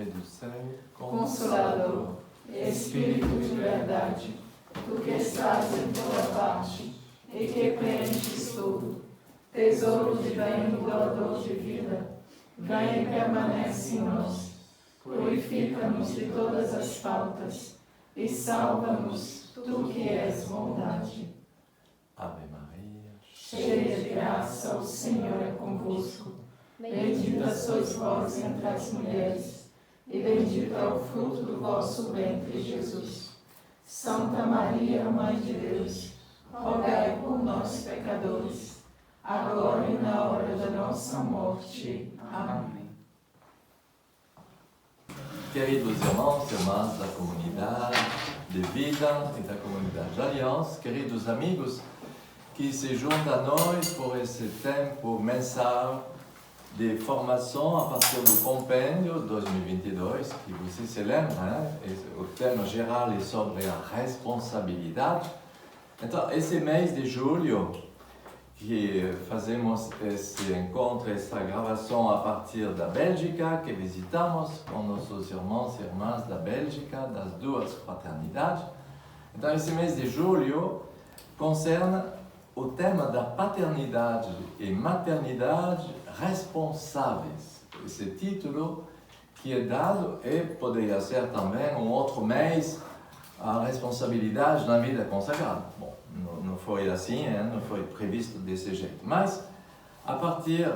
rei do céu, Consolador, Espírito de verdade, tu que estás em toda parte e que preenches tudo, tesouro de bem e doador de vida, vem e permanece em nós, purifica-nos de todas as faltas e salva-nos, tu que és bondade. Ave Maria, Cheia de graça, o Senhor é convosco. Bendita sois vós entre as mulheres, e bendito é o fruto do vosso ventre, Jesus. Santa Maria, Mãe de Deus, rogai por nós, pecadores, agora e na hora da nossa morte. Amém. Queridos irmãos e irmãs da comunidade de vida e da comunidade de aliança, queridos amigos que se juntam a nós por esse tempo mensal de formação a partir do compêndio 2022, que você se lembra, o tema geral é sobre a responsabilidade. Então, esse mês de julho, que fazemos esse encontro, essa gravação a partir da Bélgica, que visitamos com nossos irmãos e irmãs da Bélgica, das duas fraternidades. Então, esse mês de julho concerne o tema da paternidade e maternidade responsáveis. Esse título que é dado e poderia ser também outro mês a responsabilidade na vida consagrada. Bom, não foi assim, não foi previsto desse jeito. Mas, a partir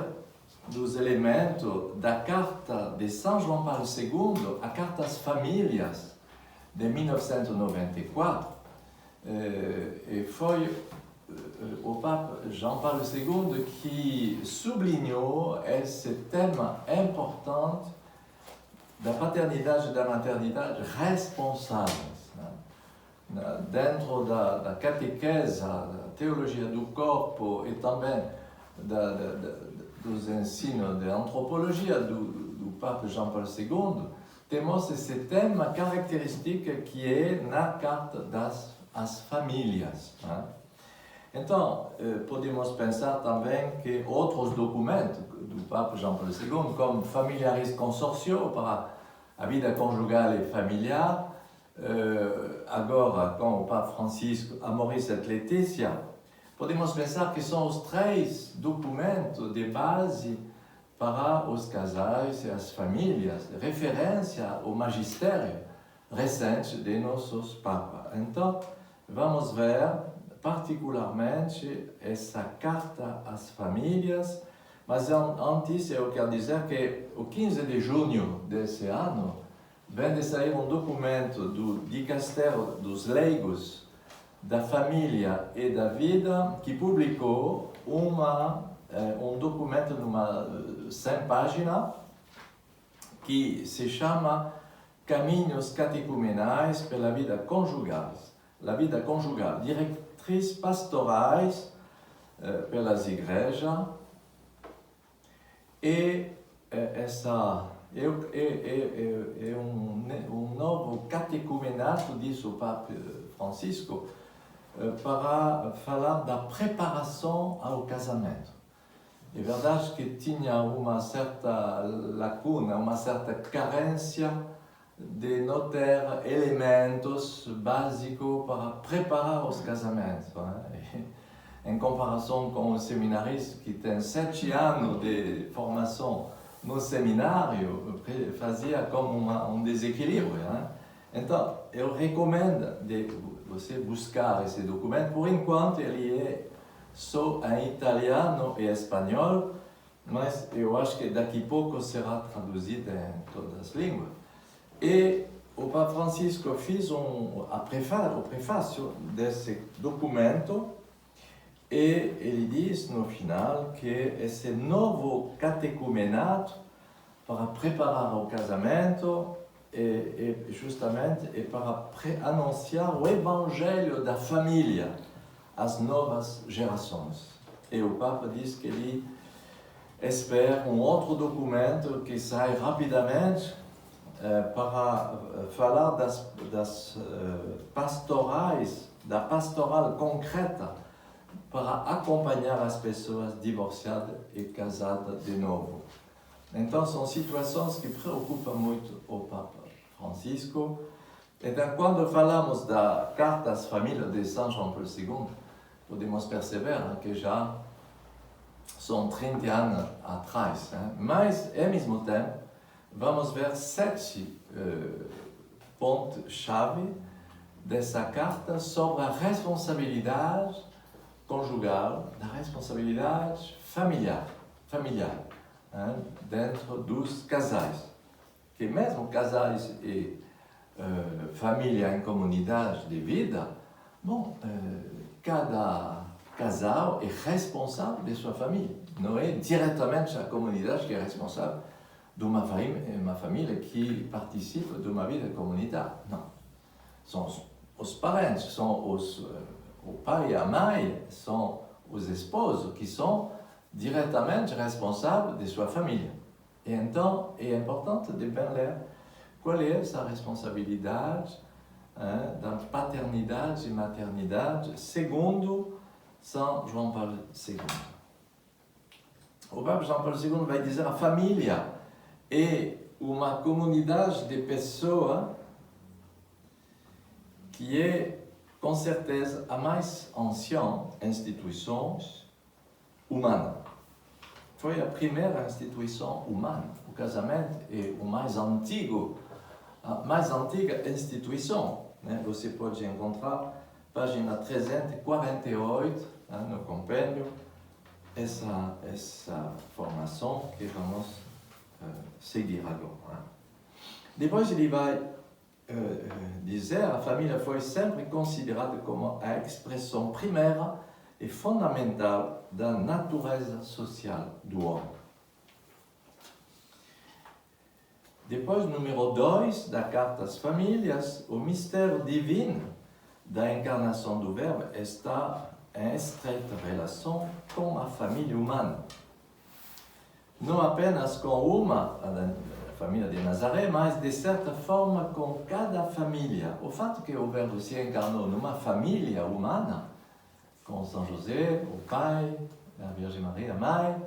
dos elementos da carta de São João Paulo II, a Carta às Famílias, de 1994, foi o Papa João Paulo II que sublinhou esse tema importante da paternidade e da maternidade responsáveis. Dentro da catequese, da teologia do corpo e também dos ensinos de antropologia do Papa João Paulo II, temos esse tema característico que é na Carta às Famílias. Então, podemos pensar também que outros documentos do Papa João Paulo II, como Familiaris Consortio para a vida conjugal e familiar, agora com o Papa Francisco, Amoris et Laetitia, podemos pensar que são os três documentos de base para os casais e as famílias, referência ao magistério recente de nossos papas. Então, vamos ver particularmente essa carta às famílias, mas antes eu quero dizer que o 15 de junho desse ano vem de sair um documento do Dicastério dos Leigos da Família e da Vida, que publicou um documento de uma 100 páginas que se chama Caminhos Catecumenais pela Vida Conjugal. La vida conjugal, diretrizes pastorais pelas igrejas, e essa é um novo catecumenato, diz o Papa Francisco, para falar da preparação ao casamento. É verdade que tinha uma certa lacuna, uma certa carência de não ter elementos básicos para preparar os casamentos. Em comparação com os seminaristas que têm 7 anos de formação no seminário, fazia como um desequilíbrio. Então, eu recomendo de você buscar esse documento. Por enquanto, ele é só em italiano e espanhol, mas eu acho que daqui a pouco será traduzido em todas as línguas. E o Papa Francisco fez o prefácio desse documento, e ele diz no final que esse novo catecumenato para preparar o casamento justamente é para anunciar o evangelho da família às novas gerações. E o Papa diz que ele espera outro documento que sai rapidamente para falar das pastorais, da pastoral concreta, para acompanhar as pessoas divorciadas e casadas de novo. Então, são situações que preocupam muito o Papa Francisco. Então, quando falamos da Carta às Famílias de São João Paulo II, podemos perceber que já são 30 anos atrás. Mas, ao mesmo tempo, vamos ver 7 pontos-chave dessa carta sobre a responsabilidade conjugal, da responsabilidade familiar, dentro dos casais. Que mesmo casais e família em comunidade de vida, cada casal é responsável de sua família. Não é diretamente a comunidade que é responsável de uma família que participa de uma vida comunitária. Não. São os parentes, são o pai e a mãe, são os esposos que são diretamente responsáveis de sua família. E então é importante de bem ler qual é essa responsabilidade da paternidade e maternidade segundo São João Paulo II. O Papa João Paulo II vai dizer a família é uma comunidade de pessoas que é, com certeza, a mais anciã instituição humana. Foi a primeira instituição humana. O casamento é a mais antiga instituição. Você pode encontrar, página 348, no compêndio, essa formação que vamos seguir agora. Depois ele vai dizer a família foi sempre considerada como a expressão primeira e fundamental da natureza social do homem. Depois, número 2 da Carta às Famílias, o mistério divino da encarnação do Verbo está em estreita relação com a família humana. Não apenas com uma, a família de Nazaré, mas de certa forma com cada família. O fato que o Verbo se encarnou numa família humana, com São José, o pai, a Virgem Maria, a mãe,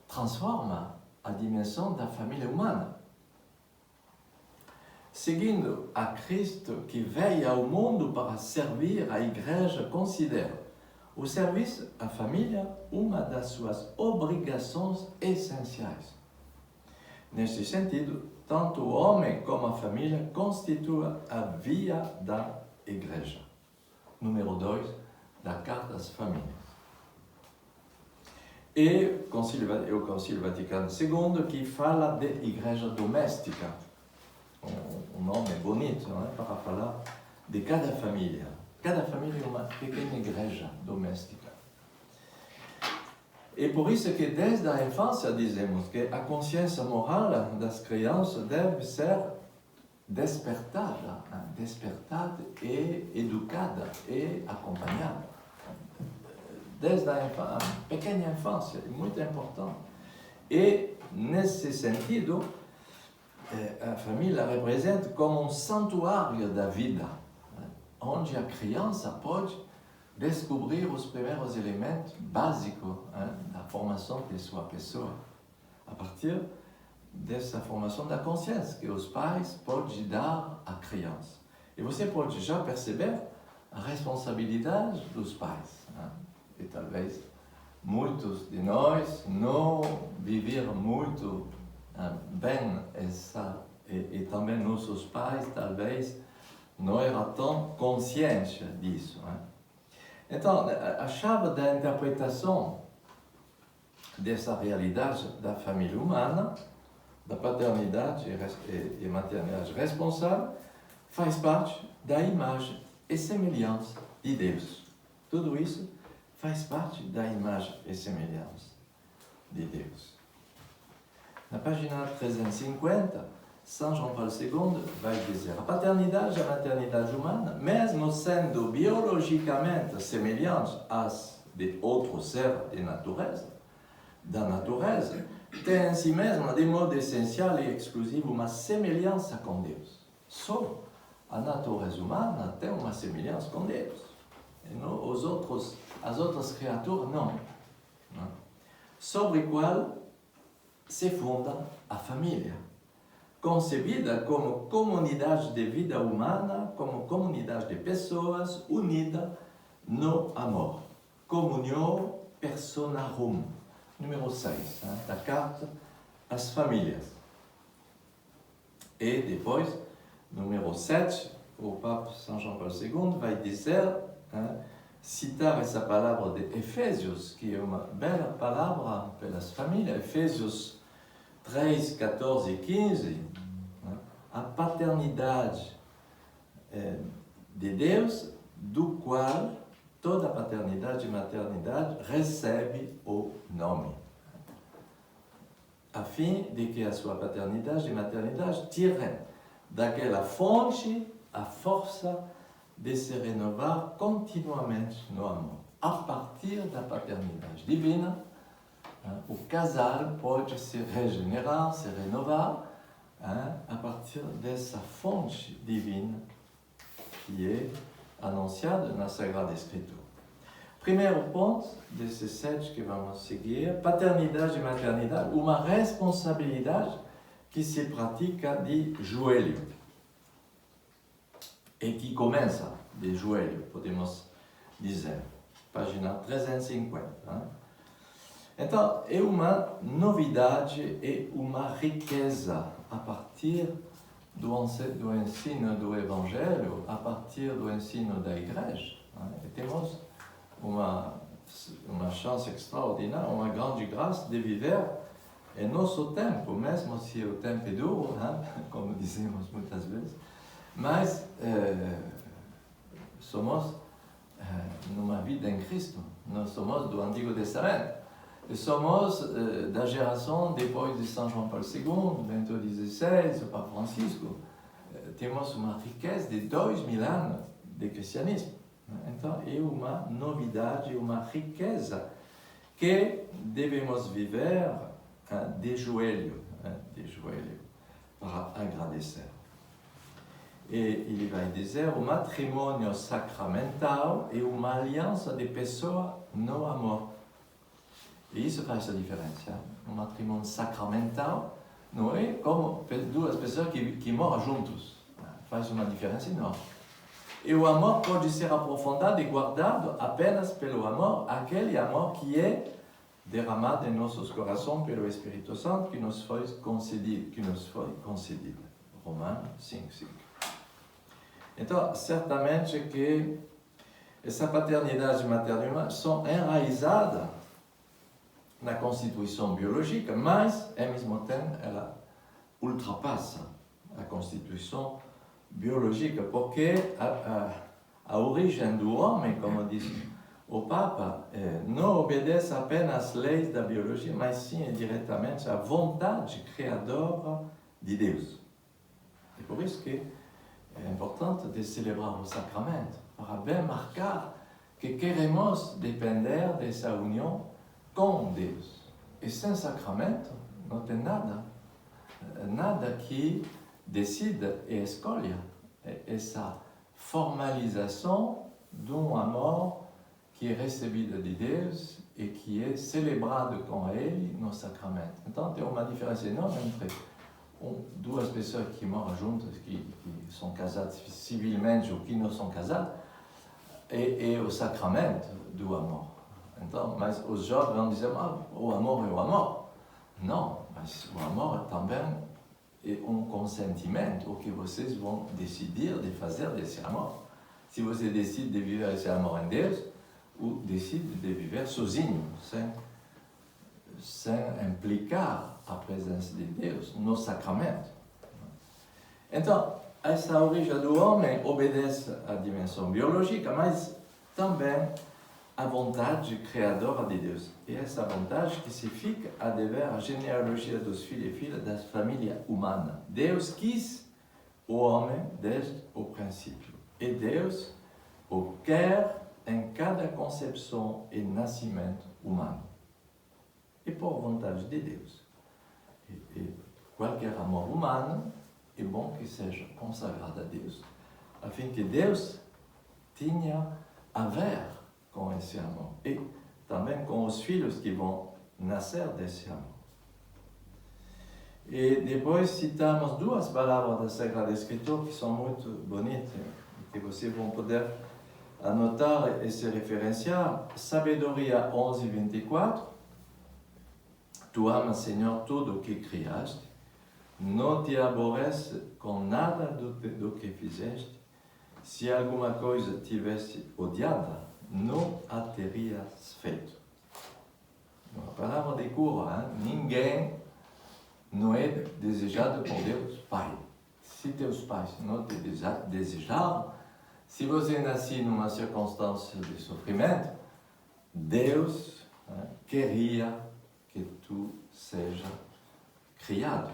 transforma a dimensão da família humana. Seguindo a Cristo que veio ao mundo para servir, a Igreja considera o serviço à família uma das suas obrigações essenciais. Neste sentido, tanto o homem como a família constituem a via da Igreja. Número 2 da Carta às Famílias. E o Concílio Vaticano II que fala de Igreja Doméstica. Um nome bonito, não é? Para falar de cada família. Cada família é uma pequena igreja doméstica. E por isso que desde a infância dizemos que a consciência moral das crianças deve ser despertada e educada e acompanhada. Desde a pequena infância, é muito importante. E, nesse sentido, a família representa como um santuário da vida, onde a criança pode descobrir os primeiros elementos básicos da formação de sua pessoa, a partir dessa formação da consciência que os pais podem dar à criança. E você pode já perceber a responsabilidade dos pais. E talvez muitos de nós não viveram muito bem essa, e também nossos pais talvez não eram tão conscientes disso. Então, a chave da interpretação dessa realidade da família humana, da paternidade e maternidade responsável, faz parte da imagem e semelhança de Deus. Tudo isso faz parte da imagem e semelhança de Deus. Na página 350, São João Paulo II vai dizer: a paternidade e a maternidade humana, mesmo sendo biologicamente semelhantes às de outros seres da natureza, tem em si mesma, de modo essencial e exclusivo, uma semelhança com Deus. Só a natureza humana tem uma semelhança com Deus. E não, as outras criaturas não. Sobre qual se funda a família, concebida como comunidade de vida humana, como comunidade de pessoas unidas no amor. Comunio Personarum, número 6, da carta às famílias. E depois, número 7, o Papa São João Paulo II vai dizer, citar essa palavra de Efésios, que é uma bela palavra pelas famílias, Efésios 3, 14 e 15, a paternidade de Deus, do qual toda paternidade e maternidade recebe o nome, a fim de que a sua paternidade e maternidade tirem daquela fonte a força de se renovar continuamente no amor. A partir da paternidade divina, o casal pode se regenerar, se renovar, a partir dessa fonte divina que é anunciada na Sagrada Escritura. Primeiro ponto desses 7 que vamos seguir, paternidade e maternidade, uma responsabilidade que se pratica de joelho e que começa de joelho, podemos dizer, página 350. Então, é uma novidade e uma riqueza a partir do ensino do Evangelho, a partir do ensino da Igreja. E temos uma chance extraordinária, uma grande graça de viver em nosso tempo, mesmo se o tempo é duro, como dizemos muitas vezes, mas somos numa vida em Cristo, nós somos do Antigo Testamento, e somos da geração depois de São João Paulo II, Bento XVI, o Papa Francisco. Temos uma riqueza de 2000 anos de cristianismo. Então, é uma novidade, uma riqueza que devemos viver de joelho, para agradecer. E ele vai dizer, o matrimônio sacramental é uma aliança de pessoas no amor. E isso faz a diferença. Um matrimônio sacramental não é como duas pessoas que moram juntos. Faz uma diferença enorme. E o amor pode ser aprofundado e guardado apenas pelo amor, aquele amor que é derramado em nossos corações pelo Espírito Santo que nos foi concedido. Romanos 5:5. Então, certamente que essa paternidade e maternidade são enraizadas na constituição biológica, mas, ao mesmo tempo, ela ultrapassa a constituição biológica, porque a origem do homem, como diz o Papa, não obedece apenas às leis da biologia, mas sim diretamente à vontade criadora de Deus. É por isso que é importante de celebrar o sacramento, para bem marcar que queremos depender dessa união com Deus. E sem sacramento não tem nada que decida e escolha essa formalização de um amor que é recebido de Deus e que é celebrado com Ele no sacramento. Então tem uma diferença enorme entre duas pessoas que moram juntas, que são casadas civilmente ou que não são casadas, e o sacramento do amor. Então, mas os jovens vão dizer, o amor é o amor. Não, mas o amor também é um consentimento, o que vocês vão decidir de fazer desse amor. Se você decide de viver esse amor em Deus, ou decide de viver sozinho, sem implicar a presença de Deus no sacramento. Então, essa origem do homem obedece à dimensão biológica, mas também à vontade criadora de Deus. E essa vontade que se fica a dever à genealogia dos filhos e filhas da família humana. Deus quis o homem desde o princípio. E Deus o quer em cada concepção e nascimento humano. E por vontade de Deus. E qualquer amor humano é bom que seja consagrado a Deus, a fim que Deus tenha a ver com esse amor e também com os filhos que vão nascer desse amor. E depois citamos duas palavras da Sagrada Escritura que são muito bonitas, que vocês vão poder anotar e se referenciar. Sabedoria 11:24. Tu amas, Senhor, tudo o que criaste, não te aborrece com nada do que fizeste. Se alguma coisa tivesse odiada, não a terias feito. Uma palavra de cura, hein? Ninguém não é desejado por Deus Pai. Se teus pais não te desejaram, se você nasceu numa circunstância de sofrimento, Deus queria que tu seja criado.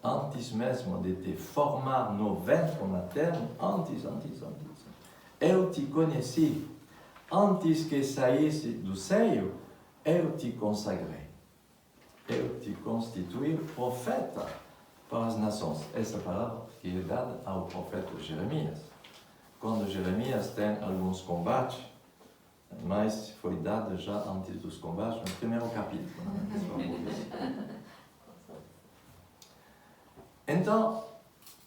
Antes mesmo de te formar no ventre materno, antes. Eu te conheci. Antes que saísse do seio, eu te consagrei. Eu te constituí profeta para as nações. Essa palavra que é dada ao profeta Jeremias. Quando Jeremias tem alguns combates, mas foi dada já antes dos combates, no primeiro capítulo. Então,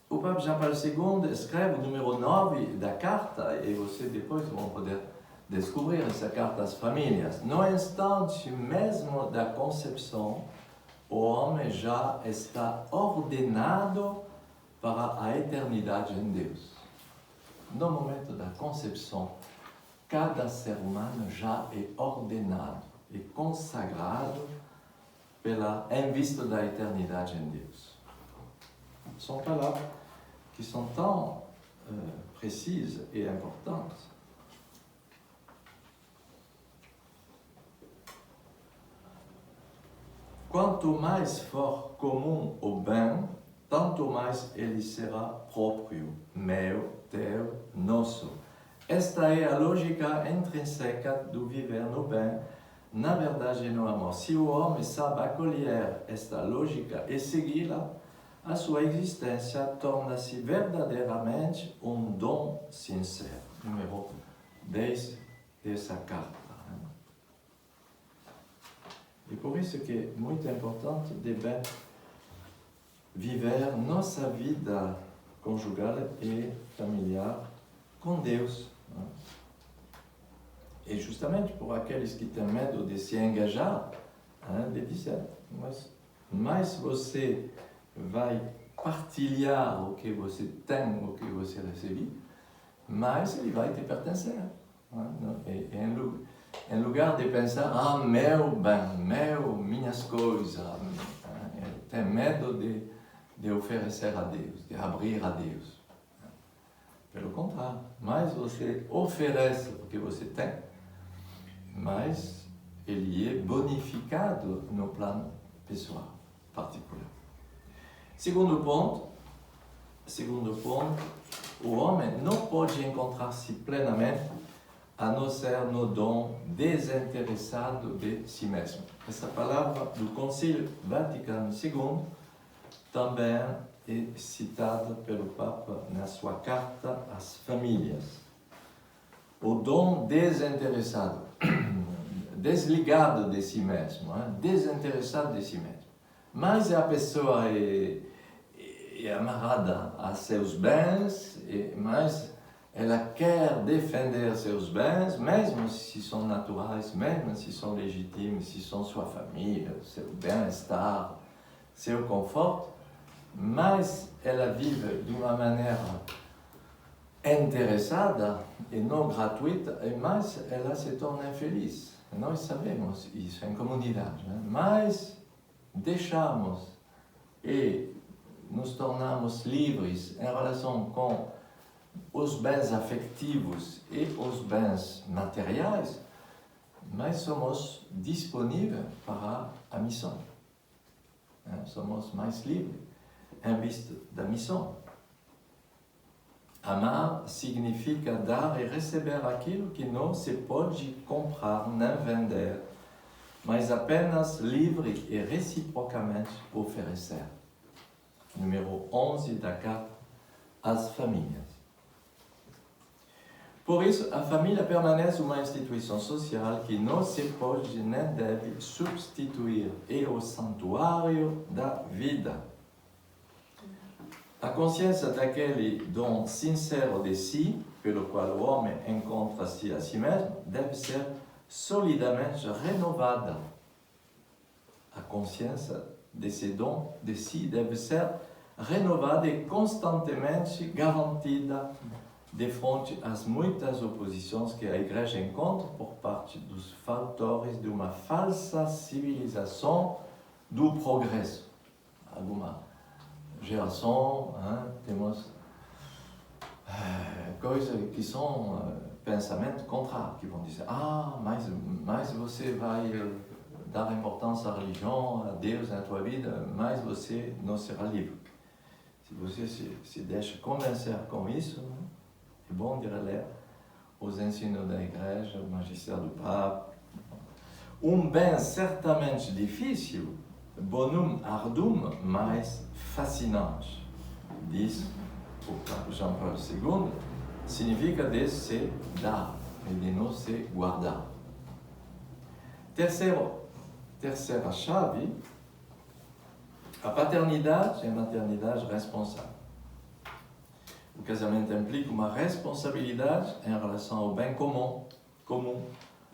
o Papa João Paulo II escreve o número 9 da carta, e vocês depois vão poder descobrir essa carta às famílias. No instante mesmo da concepção, o homem já está ordenado para a eternidade em Deus. No momento da concepção, cada ser humano já é ordenado e consagrado em vista da eternidade em Deus. São palavras que são tão precisas e importantes. Quanto mais for comum o bem, tanto mais ele será próprio, meu, teu, nosso. Esta é a lógica intrínseca do viver no bem, na verdade e no amor. Se o homem sabe acolher esta lógica e segui-la, a sua existência torna-se verdadeiramente um dom sincero. Número 10 dessa carta. E por isso que é muito importante de bem viver nossa vida conjugal e familiar com Deus. E justamente por aqueles que têm medo de se engajar, de dizer, mas você vai partilhar o que você tem, o que você recebeu, mas ele vai te pertencer. Em lugar de pensar, meu bem, minhas coisas, ele tem medo de oferecer a Deus, de abrir a Deus. Pelo contrário, mais você oferece o que você tem, mais ele é bonificado no plano pessoal, particular. Segundo ponto, o homem não pode encontrar-se plenamente a não ser no dom desinteressado de si mesmo. Essa palavra do Concílio Vaticano II também é citada pelo Papa na sua carta às famílias. O dom desinteressado, desligado de si mesmo, desinteressado de si mesmo. Mas a pessoa é amarrada a seus bens, mas ela quer defender seus bens, mesmo se são naturais, mesmo se são legítimos, se são sua família, seu bem-estar, seu conforto, mas ela vive de uma maneira interessada e não gratuita, mas ela se torna infeliz. Nós sabemos isso em comunidade, mas deixamos e nos tornamos livres em relação com os bens afetivos e os bens materiais, mas somos disponíveis para a missão. Somos mais livres em vista da missão. Amar significa dar e receber aquilo que não se pode comprar nem vender, mas apenas livre e reciprocamente oferecer. Número 11 da carta às famílias. Por isso, a família permanece uma instituição social que não se pode nem deve substituir, é o santuário da vida. A consciência daquele dom sincero de si, pelo qual o homem encontra-se a si mesmo, deve ser solidamente renovada. A consciência desse dom de si deve ser renovada e constantemente garantida de frente às muitas oposições que a Igreja encontra por parte dos fatores de uma falsa civilização do progresso. Alguma geração, temos coisas que são pensamentos contrários, que vão dizer, mas você vai dar importância à religião, a Deus na tua vida, mas você não será livre. Se você se deixa convencer com isso, é bom de reler os ensinos da Igreja, o magistério do Papa. Bem certamente difícil, bonum ardum, mas fascinante, diz o Papa João Paulo II, significa de se dar e de não se guardar. Terceira chave, a paternidade e a maternidade responsável. O casamento implica uma responsabilidade em relação ao bem comum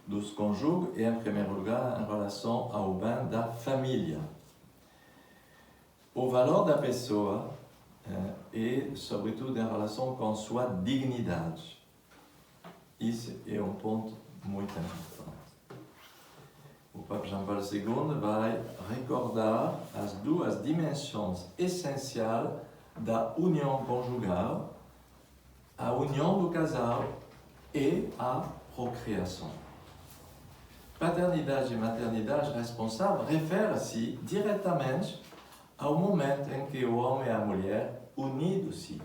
dos cônjuges e, em primeiro lugar, em relação ao bem da família. O valor da pessoa e, sobretudo, em relação com sua dignidade. Isso é um ponto muito importante. O Papa João Paulo II vai recordar as duas dimensões essenciais da união conjugal, a união do casal e a procriação. Paternidade e maternidade responsável refere-se diretamente ao momento em que o homem e a mulher unidos-se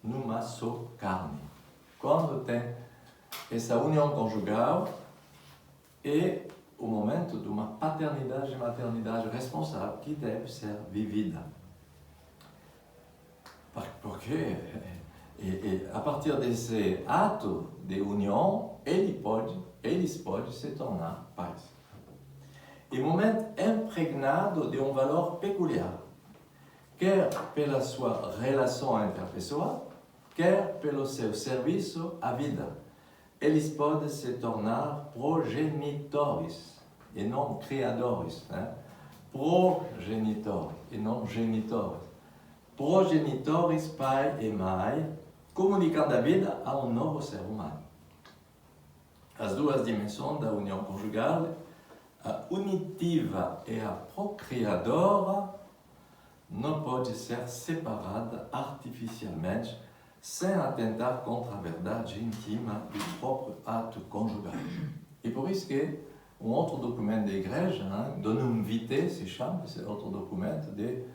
numa só carne. Quando tem essa união conjugal é o momento de uma paternidade e maternidade responsável que deve ser vivida. Porque a partir desse ato de união, eles podem se tornar pais. É um momento impregnado de um valor peculiar, quer pela sua relação entre a pessoa, quer pelo seu serviço à vida. Eles podem se tornar progenitores e não criadores, progenitores e não genitores. Progenitores, pai e mãe, comunicando a vida a um novo ser humano. As duas dimensões da união conjugal, a unitiva e a procriadora, não pode ser separada artificialmente sem atentar contra a verdade íntima do próprio ato conjugal. E por isso que um outro documento da Igreja, Donum Vitae, se chama, esse outro documento de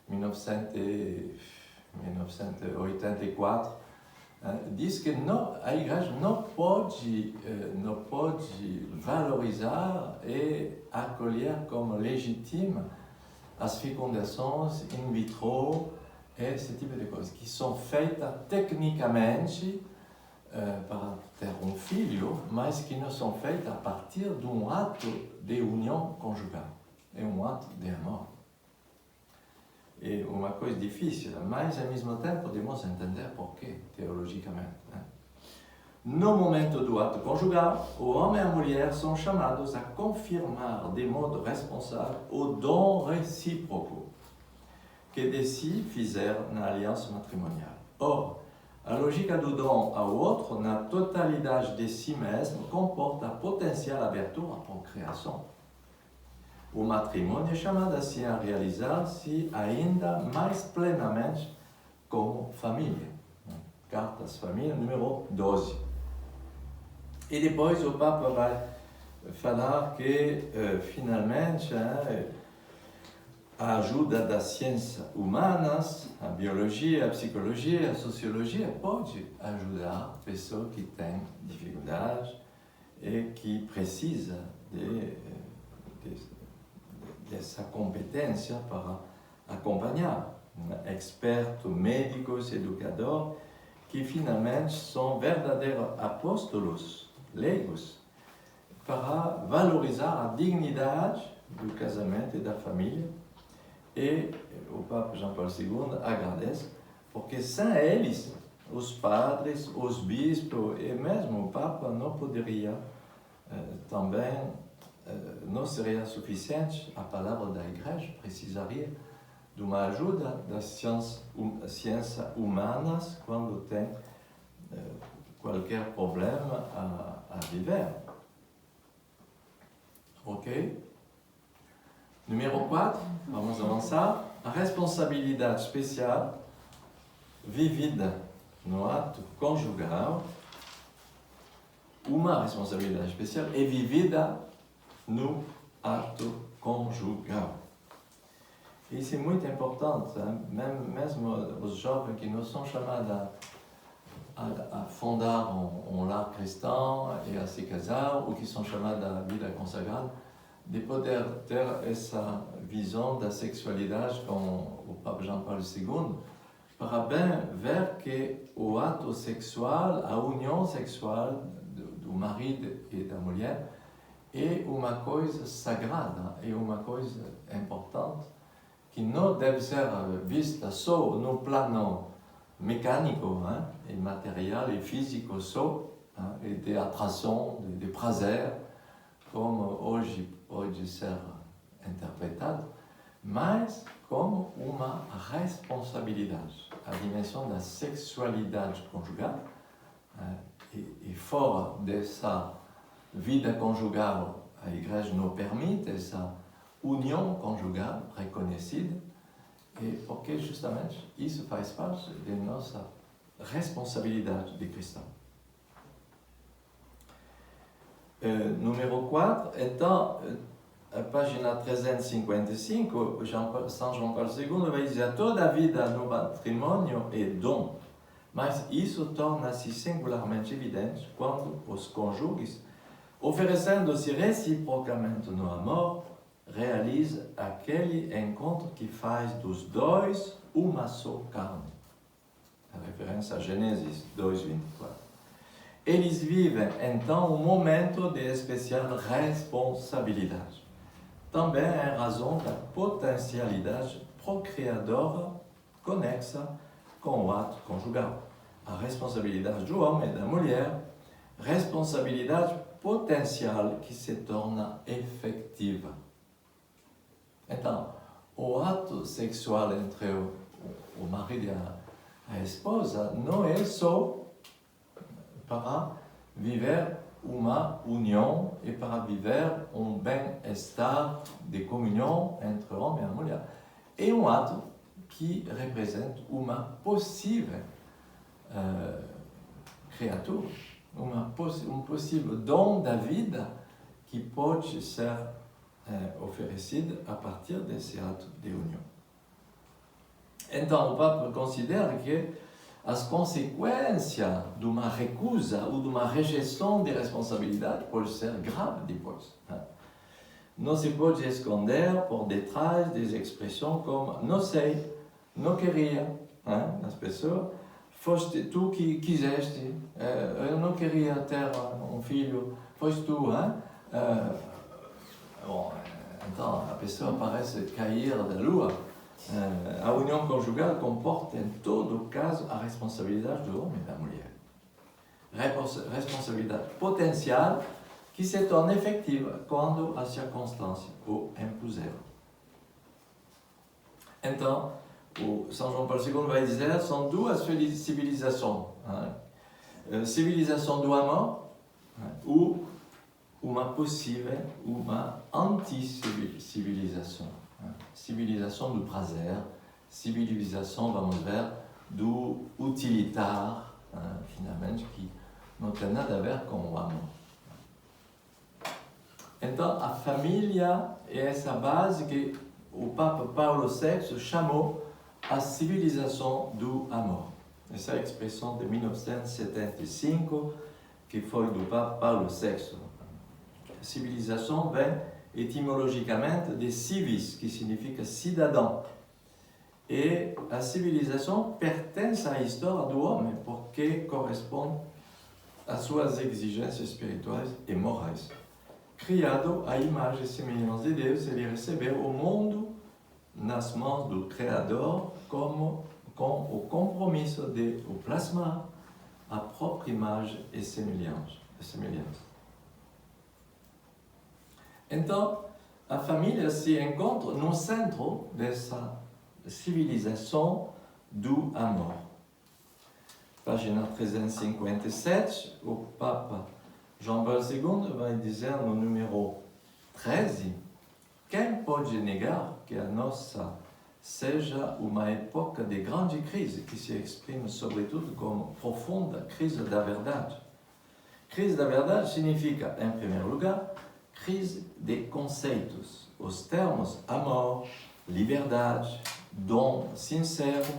1984, diz que a Igreja não pode valorizar e acolher como legítima as fecundações in vitro, esse tipo de coisas, que são feitas tecnicamente para ter um filho, mas que não são feitas a partir de um ato de união conjugal. É um ato de amor. É uma coisa difícil, mas ao mesmo tempo podemos entender por quê, teologicamente. No momento do ato conjugal, o homem e a mulher são chamados a confirmar de modo responsável o dom recíproco que de si fizeram na aliança matrimonial. Or, a lógica do dom ao outro, na totalidade de si mesmo, comporta a potencial abertura à procriação. O matrimônio é chamado assim a realizar-se ainda mais plenamente como família. Cartas Família, número 12. E depois o Papa vai falar que, finalmente, a ajuda das ciências humanas, a biologia, a psicologia, a sociologia, pode ajudar pessoas que têm dificuldades e que precisam dessa competência para acompanhar. Expertos, médicos, educadores, que finalmente são verdadeiros apóstolos, leigos, para valorizar a dignidade do casamento e da família. E o Papa João Paulo II agradece, porque sem eles, os padres, os bispos e mesmo o Papa não poderia também, não seria suficiente a palavra da Igreja, precisaria de uma ajuda das ciências humanas quando tem qualquer problema a viver. Ok? Número 4, vamos avançar. A responsabilidade especial vivida no ato conjugal. Uma responsabilidade especial é vivida no ato conjugal. Isso é muito importante, mesmo os jovens que não são chamados a fundar um lar cristão e a se casar, ou que são chamados à vida consagrada, de poder ter essa visão da sexualidade com o Papa João Paulo II, para bem ver que o ato sexual, a união sexual do marido e da mulher, é uma coisa sagrada, é uma coisa importante, que não deve ser vista só no plano mecânico, e material e físico só, e de atração, de prazer, como hoje pode ser interpretado, mas como uma responsabilidade. A dimensão da sexualidade conjugal, e fora dessa vida conjugal, a Igreja não permite essa união conjugal reconhecida, e porque justamente isso faz parte de nossa responsabilidade de cristão. Número 4, então, a página 355, São João Paulo II vai dizer: toda a vida no matrimônio é dom, mas isso torna-se singularmente evidente quando os cônjuges, oferecendo-se reciprocamente no amor, realizam aquele encontro que faz dos dois uma só carne. A referência a Gênesis 2:24. Eles vivem, então, um momento de especial responsabilidade. Também em razão da potencialidade procriadora conexa com o ato conjugal. A responsabilidade do homem e da mulher, responsabilidade potencial que se torna efetiva. Então, o ato sexual entre o marido e a esposa não é só para viver uma união e para viver um bem-estar de comunhão entre o homem e a mulher. É um ato que representa uma possível criatura, um possível dom da vida que pode ser oferecido a partir desse ato de união. Então, o Papa considera que as consequências de uma recusa ou de uma rejeição de responsabilidade podem ser graves depois. Não se pode esconder por detrás de expressões como não sei, não queria. As pessoas, foste tu que quiseste, eu não queria ter um filho, foste tu. Bom, então a pessoa parece cair da lua. A união conjugal comporta em todo caso a responsabilidade do homem e da mulher. Responsabilidade potencial que se torna efetiva quando as circunstâncias o impuseram. Então, o São João Paulo II vai dizer, são duas civilizações. Civilização do amor, ou uma possível, uma anti-civilização. Civilização do prazer, civilização, vamos ver, do utilitar, finalmente, que não tem nada a ver com o amor. Então, a família é essa base que o Papa Paulo VI chamou a civilização do amor. Essa é a expressão de 1975, que foi do Papa Paulo VI. A civilização vem etimologicamente de civis, que significa cidadão. E a civilização pertence à história do homem porque corresponde às suas exigências espirituais e morais. Criado à imagem e semelhança de Deus, ele recebeu o mundo nas mãos do Criador com o compromisso de o plasmar a própria imagem e semelhança. Então, a família se encontra no centro dessa civilização do amor. Página 357, o Papa João Paulo II vai dizer no número 13: quem pode negar que a nossa seja uma época de grande crise, que se exprime sobretudo como profunda crise da verdade? Crise da verdade significa, em primeiro lugar, crise de conceitos. Os termos amor, liberdade, dom sincero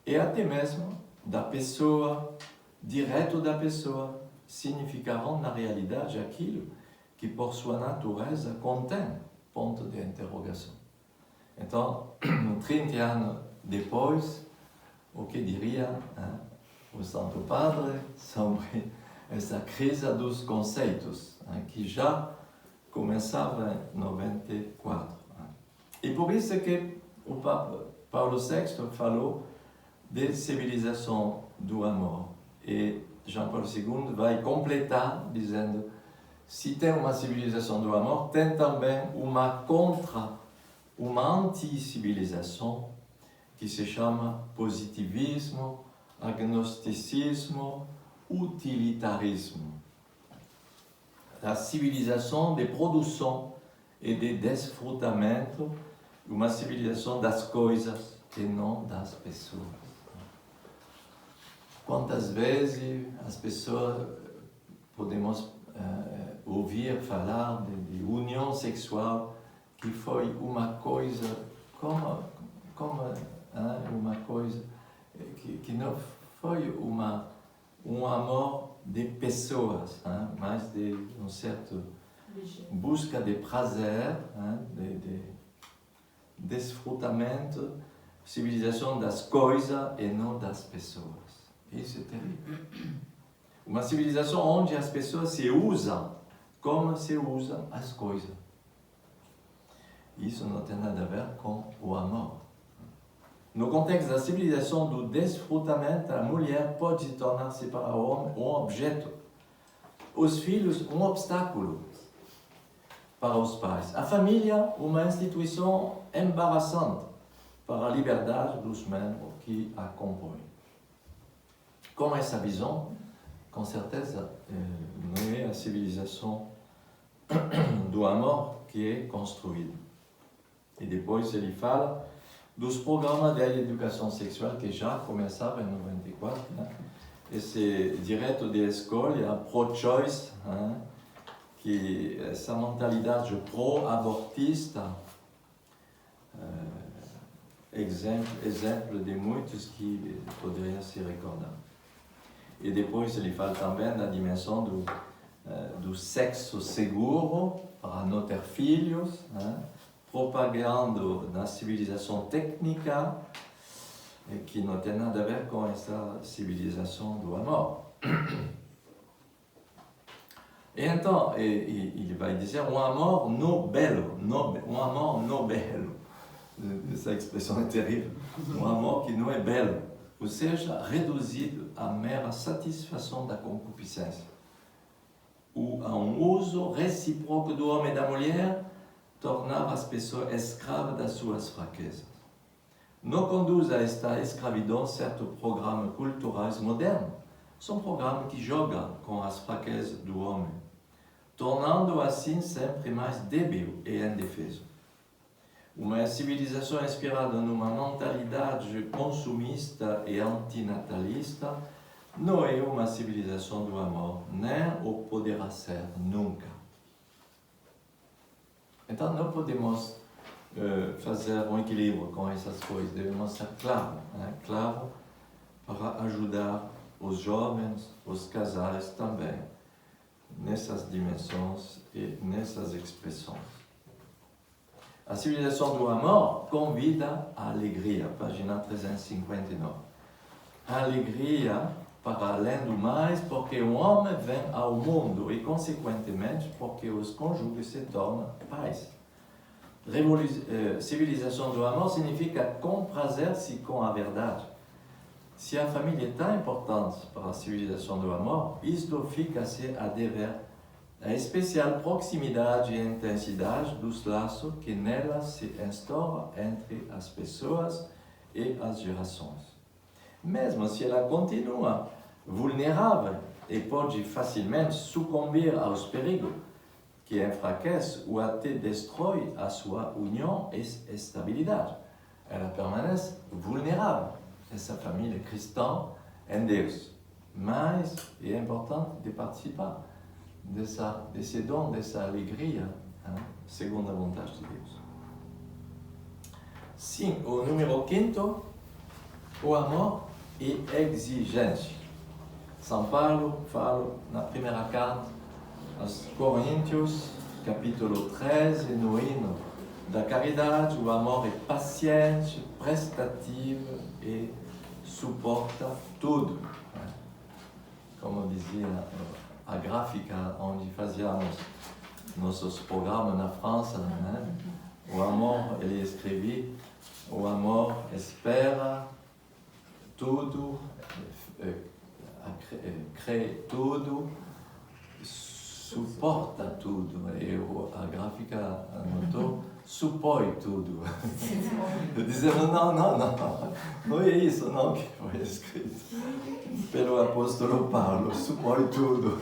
e até mesmo da pessoa, direto da pessoa, significarão na realidade aquilo que por sua natureza contém ponto de interrogação. Então, 30 anos depois, o que diria o Santo Padre sobre essa crise dos conceitos, que já começava em 94. E por isso é que o Papa Paulo VI falou de civilização do amor. E João Paulo II vai completar dizendo: se tem uma civilização do amor, tem também uma anti-civilização que se chama positivismo, agnosticismo, utilitarismo. A civilização de produção e de desfrutamento, uma civilização das coisas e não das pessoas. Quantas vezes as pessoas podemos ouvir falar de união sexual que foi uma coisa como uma coisa que não foi um amor de pessoas, mas de um certo busca de prazer, de desfrutamento, civilização das coisas e não das pessoas. Isso é terrível. Uma civilização onde as pessoas se usam como se usam as coisas. Isso não tem nada a ver com o amor. No contexto da civilização do desfrutamento, a mulher pode tornar-se para o homem um objeto, os filhos um obstáculo para os pais, a família uma instituição embaraçante para a liberdade dos membros que a compõem. Com essa visão, com certeza, não é a civilização do amor que é construída. E depois ele fala dos programas de educação sexual que já começavam em 94, esse direito de escolha, pro-choice, que essa mentalidade pró-abortista, exemplo de muitos que poderiam se recordar. E depois ele fala também da dimensão do sexo seguro para não ter filhos, propagando na civilização técnica, que não tem nada a ver com essa civilização do amor. E então, ele vai dizer um amor não belo, um amor não belo. Essa expressão é terrível. Um amor que não é belo, ou seja, reduzido à mera satisfação da concupiscência, ou a um uso recíproco do homem e da mulher, tornar as pessoas escravas das suas fraquezas. Não conduz a esta escravidão certos programas culturais modernos. São programas que jogam com as fraquezas do homem, tornando-o assim sempre mais débil e indefeso. Uma civilização inspirada numa mentalidade consumista e antinatalista não é uma civilização do amor, nem o poderá ser nunca. Então não podemos fazer um equilíbrio com essas coisas, devemos ser claro para ajudar os jovens, os casais também, nessas dimensões e nessas expressões. A civilização do amor convida à alegria, página 359. A alegria para além do mais, porque o homem vem ao mundo e, consequentemente, porque os cônjuges se tornam pais. Civilização do amor significa comprazer-se com a verdade. Se a família é tão importante para a civilização do amor, isto fica-se a dever a especial proximidade e intensidade dos laços que nela se instauram entre as pessoas e as gerações. Mesmo se ela continua vulnerável e pode facilmente sucumbir aos perigos que enfraquecem ou até destroem a sua união e estabilidade, ela permanece vulnerável. Essa família cristã em Deus. Mas é importante de participar desse dom, dessa alegria, segundo a vontade de Deus. Sim, o número 5, o amor é exigente. São Paulo fala na primeira carta aos Coríntios, capítulo 13, no hino da caridade, o amor é paciente, prestativo e suporta tudo. Como dizia a gráfica onde fazíamos nossos programas na França, né? O amor, ele escrevia, o amor espera tudo, crê tudo, suporta tudo. E a gráfica anotou, supõe tudo. Eu dizia, não é isso não que foi escrito pelo apóstolo Paulo, supõe tudo.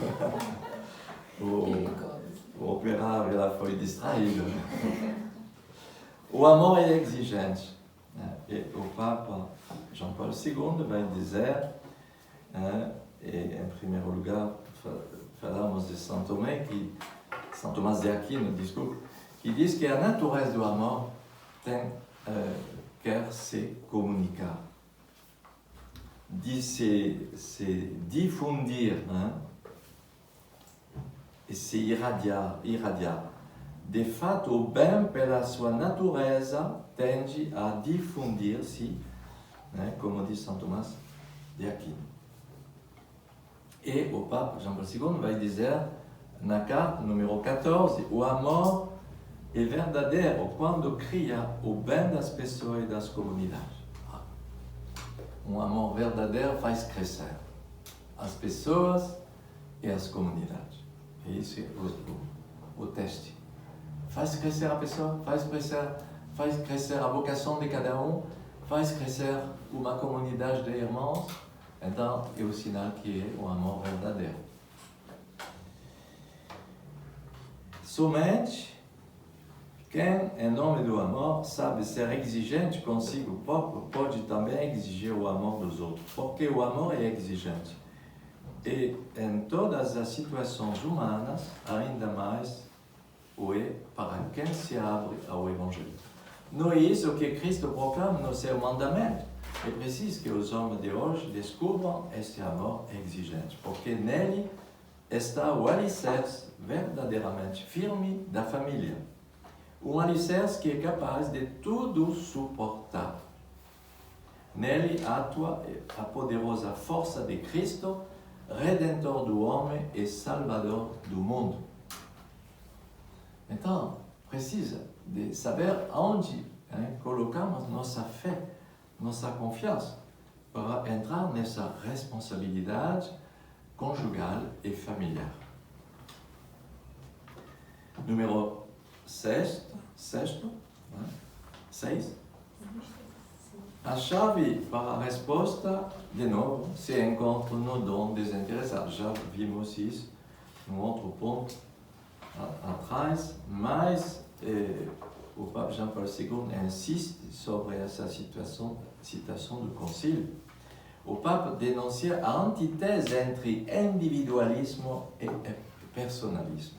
O operário lá foi distraído. O amor é exigente. E o Papa João Paulo II vai dizer, e em primeiro lugar, falamos de São Tomás de Aquino, que diz que a natureza do amor quer se comunicar, de se difundir, e se irradiar. De fato, o bem, pela sua natureza, tende a difundir-se, como diz São Tomás de Aquino. E o Papa João Paulo II vai dizer, na carta número 14, o amor é verdadeiro quando cria o bem das pessoas e das comunidades. Um amor verdadeiro faz crescer as pessoas e as comunidades. E isso é o teste. Faz crescer a pessoa, faz crescer a vocação de cada um, faz crescer uma comunidade de irmãos. Então, é o sinal que é o amor verdadeiro. Somente quem, em nome do amor, sabe ser exigente consigo próprio, pode também exigir o amor dos outros, porque o amor é exigente. E em todas as situações humanas, ainda mais o é para quem se abre ao Evangelho. Não é isso que Cristo proclama no seu mandamento. É preciso que os homens de hoje descubram este amor exigente, porque nele está o alicerce verdadeiramente firme da família. Um alicerce que é capaz de tudo suportar. Nele atua a poderosa força de Cristo, Redentor do homem e Salvador do mundo. Então, precisa de saber onde colocamos nossa fé, nossa confiança, para entrar nessa responsabilidade conjugal e familiar. Número 6. A chave para a resposta, de novo, se encontra no dom desinteressado. Já vimos isso num outro ponto atrás, mas o Papa João Paulo II insiste sobre essa citação do Concílio. O Papa denuncia a antítese entre individualismo e personalismo.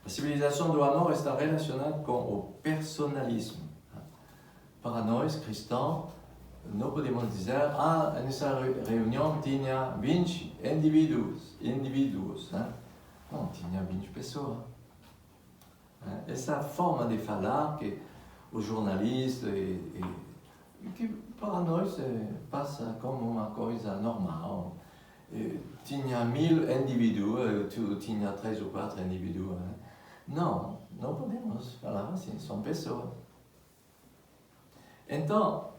A civilização do amor está relacionada com o personalismo. Para nós, cristãos, não podemos dizer nessa reunião tinha 20 indivíduos. Não, tinha 20 pessoas. Essa forma de falar que aux journalistes que para nós passa como uma coisa normal. Tinha 1000 indivíduos, tu tinha 3 ou 4 indivíduos. Não, não podemos falar assim, são pessoas. Então,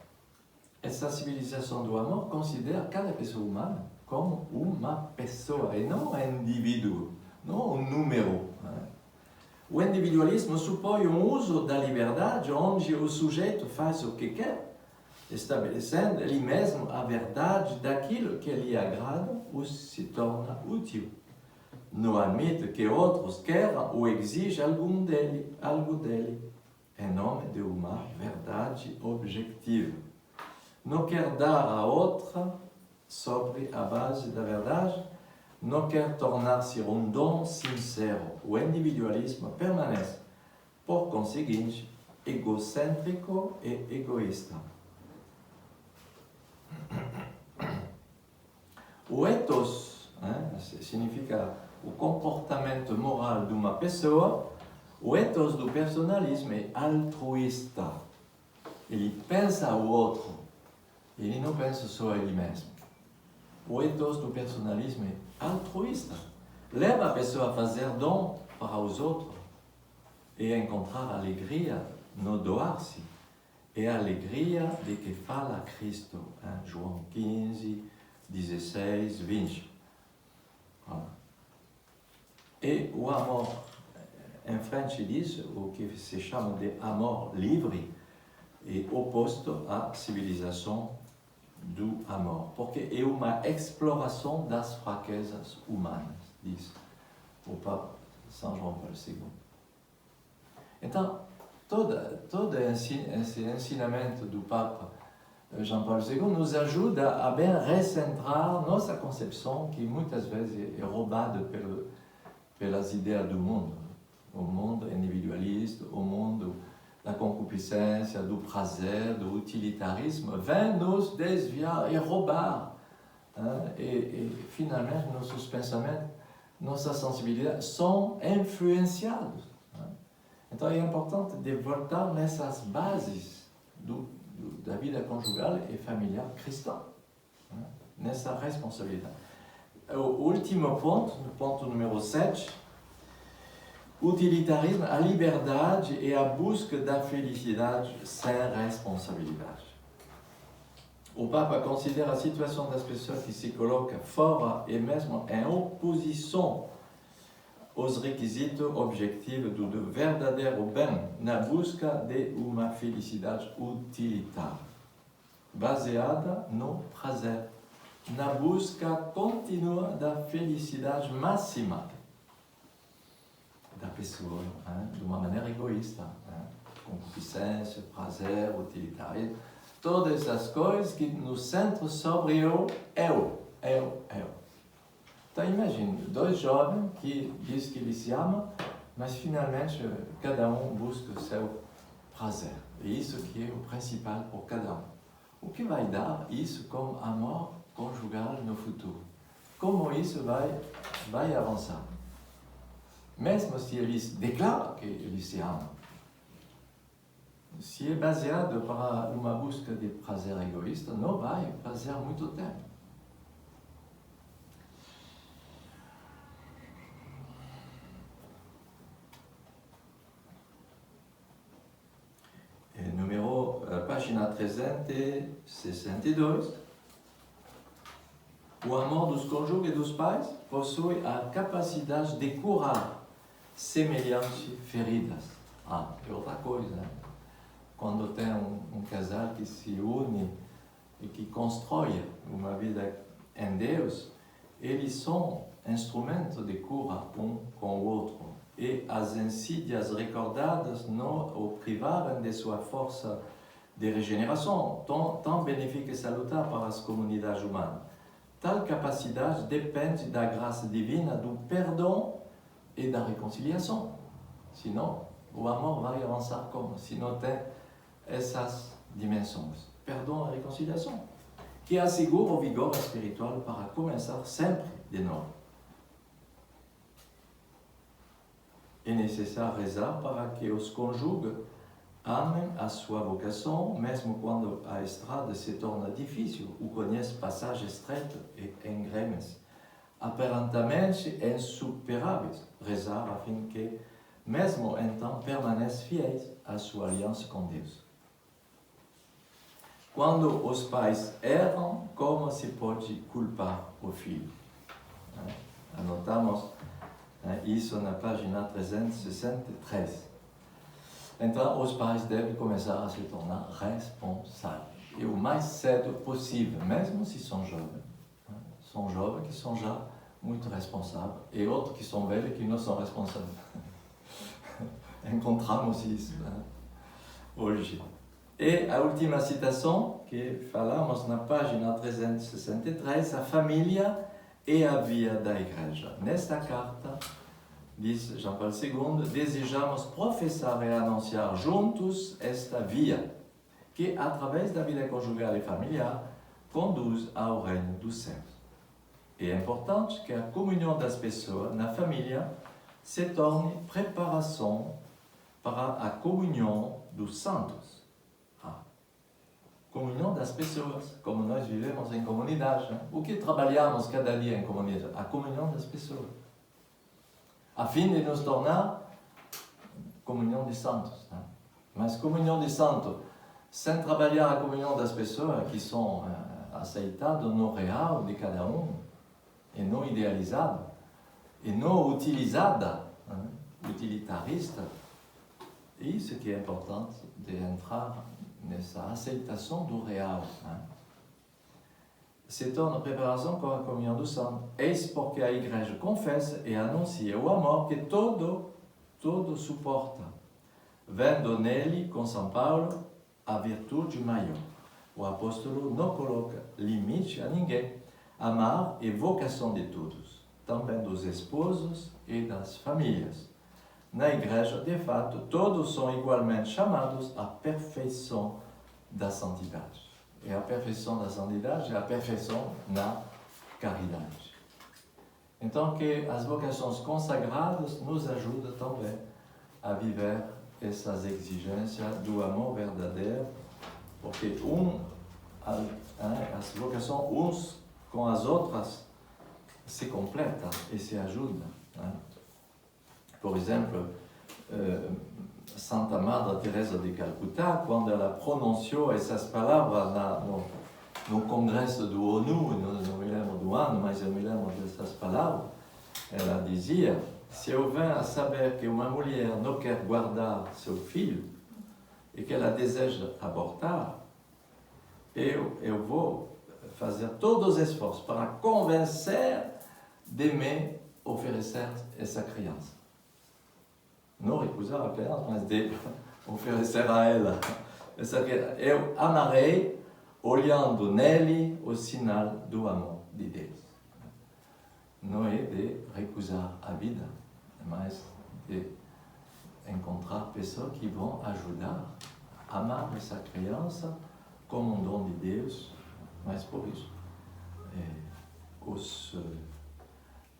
essa civilização do amor considera cada pessoa humana como uma pessoa e não um indivíduo, não um número. O individualismo supõe uso da liberdade onde o sujeito faz o que quer, estabelecendo ele mesmo a verdade daquilo que lhe agrada ou se torna útil. Não admite que outros queiram ou exijam algo dele, em nome de uma verdade objetiva. Não quer dar a outra sobre a base da verdade, não quer tornar-se um dom sincero. O individualismo permanece, por conseguinte, egocêntrico e egoísta. O ethos significa o comportamento moral de uma pessoa. O ethos do personalismo é altruísta. Ele pensa o outro, ele não pensa só ele mesmo. O ethos do personalismo é altruísta. Leva a pessoa a fazer dom para os outros e a encontrar alegria no doar-se. É a alegria de que fala Cristo, João 15, 16, 20. Voilà. E o amor, em frente disso, o que se chama de amor livre, é oposto à civilização do amor, porque é uma exploração das fraquezas humanas, diz o Papa São João Paulo II. Então, todo esse ensinamento do Papa João Paulo II nos ajuda a bem recentrar nossa concepção, que muitas vezes é roubada pelas ideias do mundo. O mundo individualista, o mundo da concupiscência, do prazer, do utilitarismo, vem nos desviar e roubar. E finalmente, nossos pensamentos, nossa sensibilidade são influenciados. Então é importante de voltar nessas bases da vida conjugal e familiar cristã, nessa responsabilidade. O último ponto, no ponto número 7, utilitarismo, a liberdade e a busca da felicidade sem responsabilidade. O Papa considera a situação das pessoas que se colocam fora e mesmo em oposição aos requisitos objetivos do verdadeiro bem, na busca de uma felicidade utilitária, baseada no prazer, na busca contínua da felicidade máxima da pessoa, de uma maneira egoísta, concupiscência, prazer, utilitarismo, todas essas coisas que nos centram sobre o eu. Então imagine, 2 jovens que dizem que eles se amam, mas finalmente cada um busca o seu prazer. E isso que é o principal por cada um. O que vai dar isso como amor conjugal no futuro? Como isso vai avançar? Mesmo se eles declaram que eles se amam, se é baseado para uma busca de prazer egoísta, não vai fazer muito tempo. Página 362. O amor dos cônjuges e dos pais possui a capacidade de curar semelhantes feridas. É outra coisa, né? Quando tem um casal que se une e que constrói uma vida em Deus, eles são instrumentos de cura um com o outro. E as insídias recordadas não o privaram de sua força de regeneração, tão benéfica e salutar para as comunidades humanas. Tal capacidade depende da graça divina, do perdão e da reconciliação. Senão, o amor vai avançar como? Se não tem essas dimensões. Perdão e reconciliação, que assegura o vigor espiritual para começar sempre de novo. É necessário rezar para que os cônjuges amem a sua vocação, mesmo quando a estrada se torna difícil ou conhece passagens estreitas e engremes, aparentemente insuperáveis. Rezar a fim que, mesmo então, permaneçam fiéis à sua aliança com Deus. Quando os pais erram, como se pode culpar o filho? Anotamos isso na página 363. Então, os pais devem começar a se tornar responsáveis. E o mais cedo possível, mesmo se são jovens. São jovens que são já muito responsáveis e outros que são velhos que não são responsáveis. Encontramos isso hoje. E a última citação que falamos na página 363, a família é a via da igreja. Nesta carta, diz João Paulo II, desejamos professar e anunciar juntos esta via, que, através da vida conjugal e familiar, conduz ao reino dos céus. É importante que a comunhão das pessoas na família se torne preparação para a comunhão dos santos. Comunhão das pessoas, como nós vivemos em comunidade. O que trabalhamos cada dia em comunidade? A comunhão das pessoas. A fim de nos tornar comunhão de santos. Mas comunhão de santos, sem trabalhar a comunhão das pessoas que são aceitadas no real de cada um, e não idealizada, e não utilizada, utilitarista, isso que é importante de entrar nessa aceitação do real. Se torna preparação com a comunhão do santo. Eis porque a igreja confessa e anuncia o amor que todo suporta, vendo nele, com São Paulo, a virtude maior. O apóstolo não coloca limite a ninguém. Amar é vocação de todos, também dos esposos e das famílias. Na igreja, de fato, todos são igualmente chamados à perfeição da santidade. E a perfeição da santidade é a perfeição na caridade. Então, que as vocações consagradas nos ajudam também a viver essas exigências do amor verdadeiro, porque as vocações uns com as outras se completam e se ajudam. Por exemplo, Santa Madre Teresa de Calcutá, quando ela pronunciou essas palavras no congresso do ONU, não me lembro do ano, mas eu me lembro dessas palavras, ela dizia: se eu venho a saber que uma mulher não quer guardar seu filho e que ela deseja abortar, eu vou fazer todos os esforços para convencer de me oferecer essa criança. Não recusar a criança, mas de oferecer a ela. Eu amarei olhando nele o sinal do amor de Deus. Não é de recusar a vida, mas de encontrar pessoas que vão ajudar a amar essa criança como um dom de Deus, mas por isso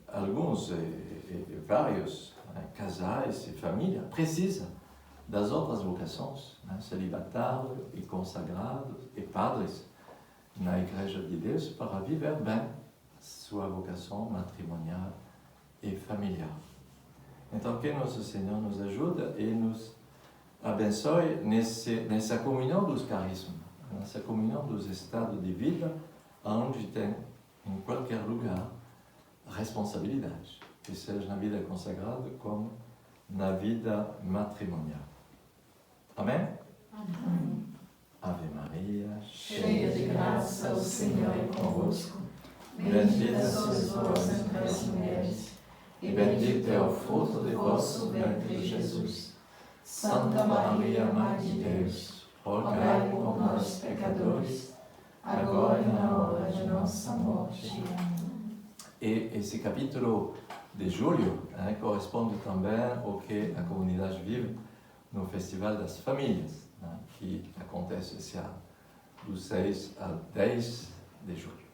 alguns e vários casais e famílias precisam das outras vocações, celibatários e consagrados e padres na Igreja de Deus para viver bem sua vocação matrimonial e familiar. Então, que Nosso Senhor nos ajude e nos abençoe nessa comunhão dos carismas, nessa comunhão dos estados de vida, onde tem, em qualquer lugar, responsabilidade, que seja na vida consagrada como na vida matrimonial. Amém? Amém. Ave Maria, Cheia de graça, o Senhor é convosco. Bendita sois vós entre as mulheres, e bendito é o fruto de vosso ventre, Jesus. Santa Maria, Mãe de Deus, rogai por nós, pecadores, agora e na hora de nossa morte. Amém. E esse capítulo de julho corresponde também ao que a comunidade vive no Festival das Famílias, que acontece esse ano, do 6 ao 10 de julho.